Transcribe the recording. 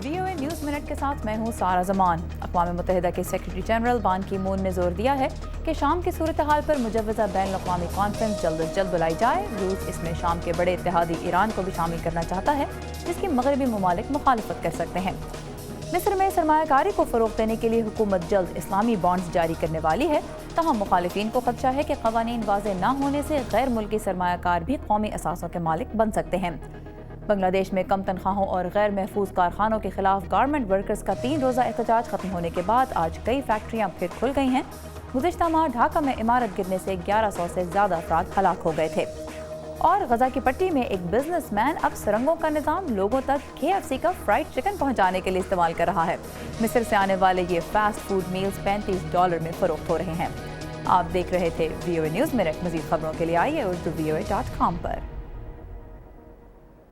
VOA news minute के साथ मैं हूँ सारा जमान। अक़वाम मुत्तहिदा के सेक्रेटरी जनरल बान की मून ने जोर दिया है कि शाम की सूरत हाल पर मुजव्वज़ा बैनुल अक़वामी कॉन्फ्रेंस जल्द अज जल्द बुलाई जाए। रूस इसमें शाम के बड़े इत्तेहादी ईरान को भी शामिल करना चाहता है, जिसकी मगरबी ममालिक मुखालफत कर सकते हैं। मिस्र में सरमायाकारी को फ़रोग़ देने के लिए हुकूमत जल्द इस्लामी बॉन्ड्स जारी करने वाली है। तहम मुखालिफिन को खदशा है कि क़वानीन वाज़ेह न होने से गैर मुल्की सरमायाकार भी कौमी असासों के मालिक बन सकते हैं। बांग्लादेश में कम तनख्वाहों और गैर महफूज कारखानों के खिलाफ गारमेंट वर्कर्स का 3 रोज़ा एहतजाज खत्म होने के बाद आज कई फैक्ट्रियां फिर खुल गई हैं। गुज़िश्ता माह ढाका में इमारत गिरने से 1100 से ज़्यादा अफराद हलाक हो गए थे। और गजा की पट्टी में एक बिजनेसमैन अब सुरंगों का निज़ाम लोगों तक KFC का फ्राइड चिकन पहुंचाने के लिए इस्तेमाल कर रहा है। मिस्र से आने वाले ये फास्ट फूड मील्स $35 में फ़रोख्त हो रहे हैं। आप देख रहे थे VOA न्यूज़ मिनट। मज़ीद खबरों के लिए आइए urdu VOA.com पर।